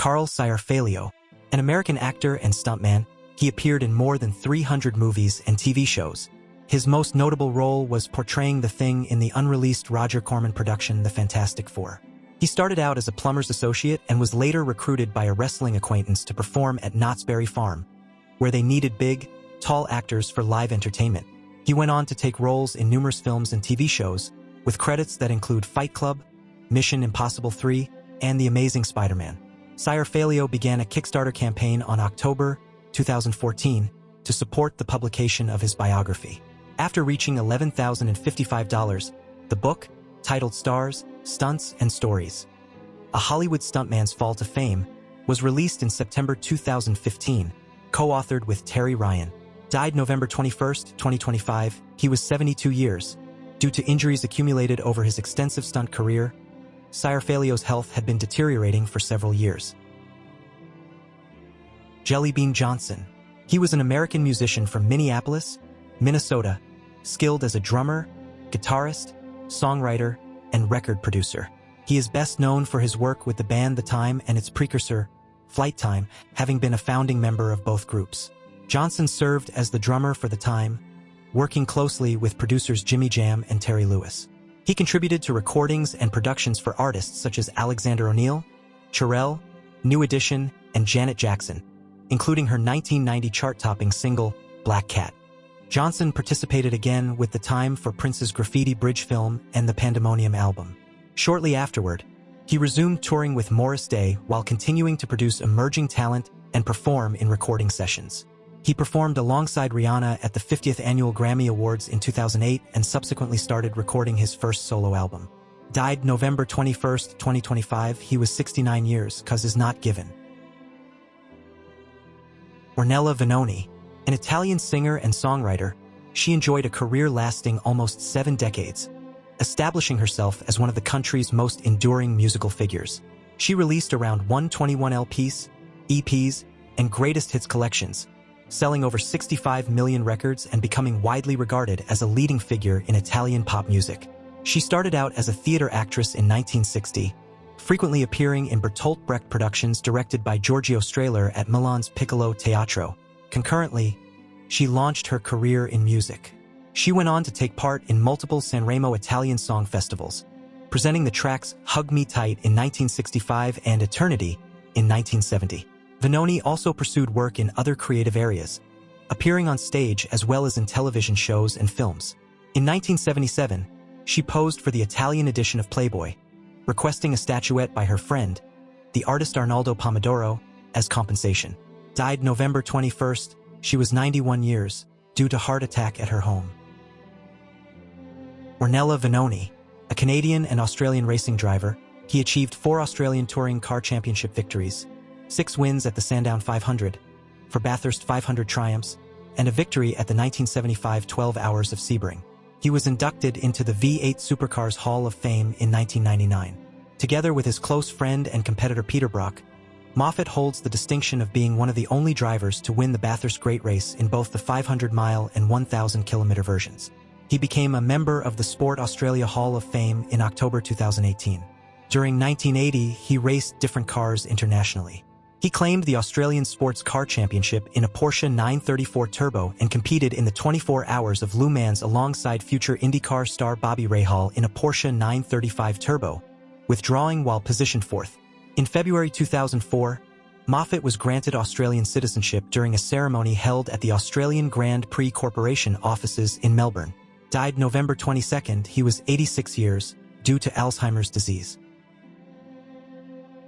Carl Ciarfalio, an American actor and stuntman, he appeared in more than 300 movies and TV shows. His most notable role was portraying the Thing in the unreleased Roger Corman production The Fantastic Four. He started out as a plumber's associate and was later recruited by a wrestling acquaintance to perform at Knott's Berry Farm, where they needed big, tall actors for live entertainment. He went on to take roles in numerous films and TV shows, with credits that include Fight Club, Mission Impossible 3, and The Amazing Spider-Man. Ciarfalio began a Kickstarter campaign on October 2014 to support the publication of his biography. After reaching $11,055, the book, titled Stars, Stunts, and Stories: A Hollywood Stuntman's Fall to Fame, was released in September 2015, co-authored with Terry Ryan. Died November 21, 2025, he was 72 years. Due to injuries accumulated over his extensive stunt career, Ciarfalio's health had been deteriorating for several years. Jellybean Johnson. He was an American musician from Minneapolis, Minnesota, skilled as a drummer, guitarist, songwriter, and record producer. He is best known for his work with the band The Time and its precursor, Flight Time, having been a founding member of both groups. Johnson served as the drummer for The Time, working closely with producers Jimmy Jam and Terry Lewis. He contributed to recordings and productions for artists such as Alexander O'Neal, Cherrelle, New Edition, and Janet Jackson, including her 1990 chart-topping single, Black Cat. Johnson participated again with The Time for Prince's Graffiti Bridge film and the Pandemonium album. Shortly afterward, he resumed touring with Morris Day while continuing to produce emerging talent and perform in recording sessions. He performed alongside Rihanna at the 50th Annual Grammy Awards in 2008 and subsequently started recording his first solo album. Died November 21, 2025, he was 69 years, cause is not given. Ornella Vanoni. An Italian singer and songwriter, she enjoyed a career lasting almost 7 decades, establishing herself as one of the country's most enduring musical figures. She released around 121 LPs, EPs, and greatest hits collections, selling over 65 million records and becoming widely regarded as a leading figure in Italian pop music. She started out as a theater actress in 1960, frequently appearing in Bertolt Brecht productions directed by Giorgio Strehler at Milan's Piccolo Teatro. Concurrently, she launched her career in music. She went on to take part in multiple Sanremo Italian song festivals, presenting the tracks Hug Me Tight in 1965 and Eternity in 1970. Vanoni also pursued work in other creative areas, appearing on stage as well as in television shows and films. In 1977, she posed for the Italian edition of Playboy, requesting a statuette by her friend, the artist Arnaldo Pomodoro, as compensation. Died November 21st, she was 91 years, due to heart attack at her home. Ornella Vanoni. A Canadian and Australian racing driver, he achieved 4 Australian Touring Car Championship victories, 6 wins at the Sandown 500, for Bathurst 500 triumphs, and a victory at the 1975 12 Hours of Sebring. He was inducted into the V8 Supercars Hall of Fame in 1999. Together with his close friend and competitor Peter Brock, Moffat holds the distinction of being one of the only drivers to win the Bathurst Great Race in both the 500-mile and 1,000-kilometer versions. He became a member of the Sport Australia Hall of Fame in October 2018. During 1980, he raced different cars internationally. He claimed the Australian Sports Car Championship in a Porsche 934 Turbo and competed in the 24 Hours of Le Mans alongside future IndyCar star Bobby Rahal in a Porsche 935 Turbo, withdrawing while positioned 4th. In February 2004, Moffat was granted Australian citizenship during a ceremony held at the Australian Grand Prix Corporation offices in Melbourne. Died November 22nd, he was 86 years, due to Alzheimer's disease.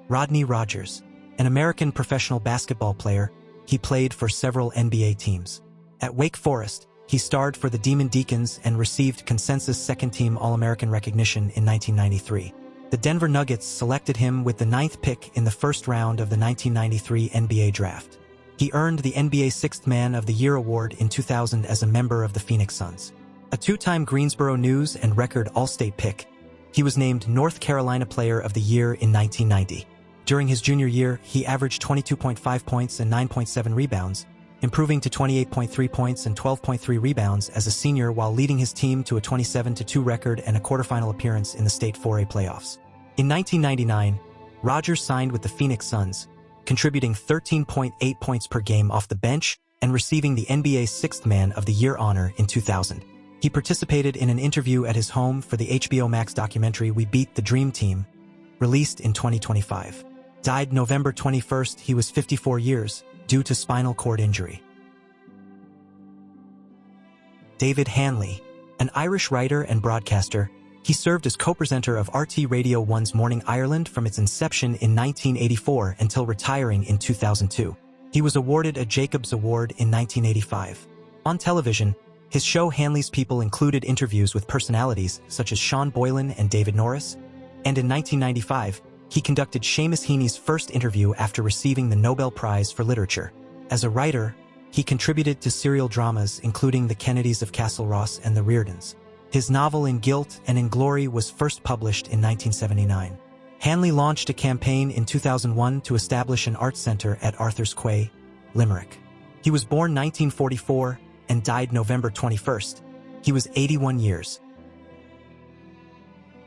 Rodney Rogers. An American professional basketball player, he played for several NBA teams. At Wake Forest, he starred for the Demon Deacons and received consensus second-team All-American recognition in 1993. The Denver Nuggets selected him with the 9th pick in the first round of the 1993 NBA draft. He earned the NBA Sixth Man of the Year award in 2000 as a member of the Phoenix Suns. A 2-time Greensboro News and Record All-State pick, he was named North Carolina Player of the Year in 1990. During his junior year, he averaged 22.5 points and 9.7 rebounds, improving to 28.3 points and 12.3 rebounds as a senior while leading his team to a 27-2 record and a quarterfinal appearance in the state 4A playoffs. In 1999, Rogers signed with the Phoenix Suns, contributing 13.8 points per game off the bench and receiving the NBA's Sixth Man of the Year honor in 2000. He participated in an interview at his home for the HBO Max documentary We Beat the Dream Team, released in 2025. Died November 21st, he was 54 years, due to spinal cord injury. David Hanley, an Irish writer and broadcaster, he served as co-presenter of RT Radio 1's Morning Ireland from its inception in 1984 until retiring in 2002. He was awarded a Jacobs Award in 1985. On television, his show Hanley's People included interviews with personalities such as Sean Boylan and David Norris, and in 1995, he conducted Seamus Heaney's first interview after receiving the Nobel Prize for Literature. As a writer, he contributed to serial dramas including The Kennedys of Castle Ross and The Reardons. His novel In Guilt and in Glory was first published in 1979. Hanley launched a campaign in 2001 to establish an art center at Arthur's Quay, Limerick. He was born 1944 and died November 21st. He was 81 years.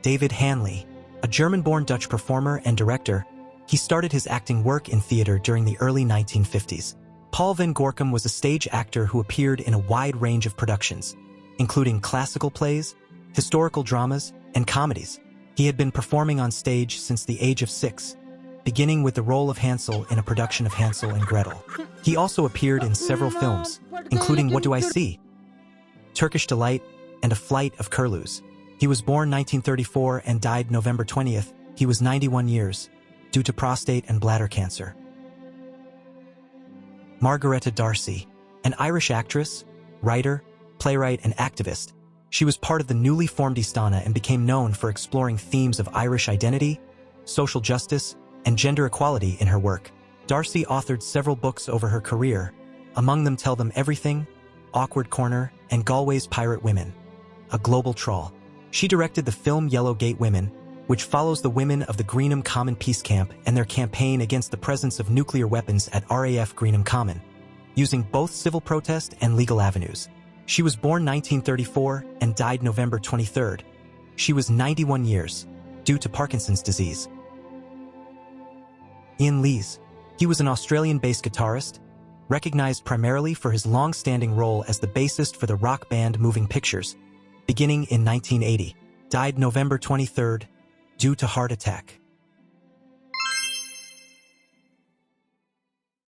David Hanley, a German-born Dutch performer and director, he started his acting work in theater during the early 1950s. Paul van Gorkum was a stage actor who appeared in a wide range of productions, including classical plays, historical dramas, and comedies. He had been performing on stage since the age of 6, beginning with the role of Hansel in a production of Hansel and Gretel. He also appeared in several films, including What Do I See?, Turkish Delight, and A Flight of Curlews. He was born 1934 and died November 20th. He was 91 years, due to prostate and bladder cancer. Margaretta D'Arcy, an Irish actress, writer, playwright, and activist, she was part of the newly formed Istana and became known for exploring themes of Irish identity, social justice, and gender equality in her work. D'Arcy authored several books over her career, among them Tell Them Everything, Awkward Corner, and Galway's Pirate Women, a global trawl. She directed the film Yellow Gate Women, which follows the women of the Greenham Common Peace Camp and their campaign against the presence of nuclear weapons at RAF Greenham Common, using both civil protest and legal avenues. She was born 1934 and died November 23rd. She was 91 years, due to Parkinson's disease. Ian Lees. He was an Australian-based guitarist, recognized primarily for his long-standing role as the bassist for the rock band Moving Pictures, beginning in 1980. Died November 23rd, due to heart attack.